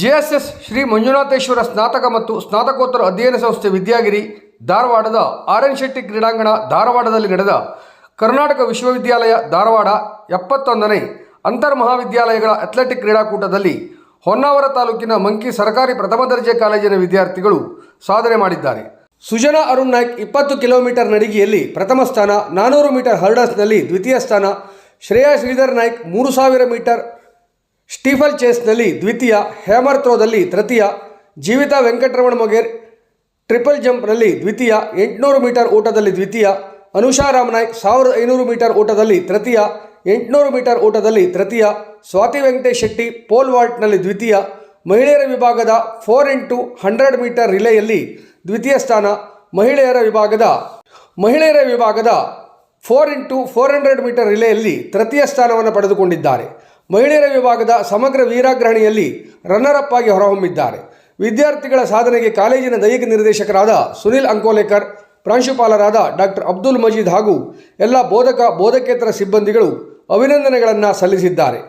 JSS Shri Manjunatheshwara ಸ್ನಾತಕ ಮತ್ತು ಸ್ನಾತಕೋತ್ತರ ಅಧ್ಯಯನ ಸಂಸ್ಥೆ ವಿದ್ಯಾಗಿರಿ ಧಾರವಾಡದ ಆರ್.ಎನ್. ಶೆಟ್ಟಿ ಕ್ರೀಡಾಂಗಣ ಧಾರವಾಡದಲ್ಲಿ ನಡೆದ ಕರ್ನಾಟಕ ವಿಶ್ವವಿದ್ಯಾಲಯ ಧಾರವಾಡ 71ನೇ ಅಂತರ್ ಮಹಾವಿದ್ಯಾಲಯಗಳ ಅಥ್ಲೆಟಿಕ್ ಕ್ರೀಡಾಕೂಟದಲ್ಲಿ ಹೊನ್ನಾವರ ತಾಲೂಕಿನ ಮಂಕಿ ಸರ್ಕಾರಿ ಪ್ರಥಮ ದರ್ಜೆ ಕಾಲೇಜಿನ ವಿದ್ಯಾರ್ಥಿಗಳು ಸಾಧನೆ ಮಾಡಿದ್ದಾರೆ. ಸುಜನಾ ಅರುಣ್ ನಾಯ್ಕ್ 20 ಕಿಲೋಮೀಟರ್ ನಡಿಗೆಯಲ್ಲಿ ಪ್ರಥಮ ಸ್ಥಾನ, 400 ಮೀಟರ್ ಹರ್ಡಲ್ಸ್ನಲ್ಲಿ ದ್ವಿತೀಯ ಸ್ಥಾನ, ಶ್ರೇಯಾ ಶ್ರೀಧರ್ ನಾಯ್ಕ್ 3000 ಮೀಟರ್ ಸ್ಟೀಫಲ್ ಚೇಸ್ನಲ್ಲಿ ದ್ವಿತೀಯ, ಹ್ಯಾಮರ್ ಥ್ರೋದಲ್ಲಿ ತೃತೀಯ, ಜೀವಿತಾ ವೆಂಕಟರಮಣ ಮೊಗೇರ್ ಟ್ರಿಪಲ್ ಜಂಪ್ನಲ್ಲಿ ದ್ವಿತೀಯ, 800 ಮೀಟರ್ ಓಟದಲ್ಲಿ ದ್ವಿತೀಯ, ಅನುಷಾ ರಾಮನಾಯ್ಕ್ 1500 ಮೀಟರ್ ಓಟದಲ್ಲಿ ತೃತೀಯ, 800 ಮೀಟರ್ ಓಟದಲ್ಲಿ ತೃತೀಯ, ಸ್ವಾತಿ ವೆಂಕಟೇಶ್ ಶೆಟ್ಟಿ ಪೋಲ್ ವಾಲ್ಟ್ನಲ್ಲಿ ದ್ವಿತೀಯ, ಮಹಿಳೆಯರ ವಿಭಾಗದ 4x100 ಮೀಟರ್ ರಿಲೇಯಲ್ಲಿ ದ್ವಿತೀಯ ಸ್ಥಾನ, ಮಹಿಳೆಯರ ವಿಭಾಗದ 4x400 ಮೀಟರ್ ರಿಲೇಯಲ್ಲಿ ತೃತೀಯ ಸ್ಥಾನವನ್ನು ಪಡೆದುಕೊಂಡಿದ್ದಾರೆ. ಮಹಿಳೆಯರ ವಿಭಾಗದ ಸಮಗ್ರ ವೀರಾಗ್ರಹಣಿಯಲ್ಲಿ ರನ್ನರ್ ಅಪ್ ಆಗಿ ಹೊರಹೊಮ್ಮಿದ್ದಾರೆ. ವಿದ್ಯಾರ್ಥಿಗಳ ಸಾಧನೆಗೆ ಕಾಲೇಜಿನ ದೈಹಿಕ ನಿರ್ದೇಶಕರಾದ ಸುನಿಲ್ ಅಂಕೋಲೇಕರ್, ಪ್ರಾಂಶುಪಾಲರಾದ ಡಾಕ್ಟರ್ ಅಬ್ದುಲ್ ಮಜೀದ್ ಹಾಗೂ ಎಲ್ಲ ಬೋಧಕೇತರ ಸಿಬ್ಬಂದಿಗಳು ಅಭಿನಂದನೆಗಳನ್ನು ಸಲ್ಲಿಸಿದ್ದಾರೆ.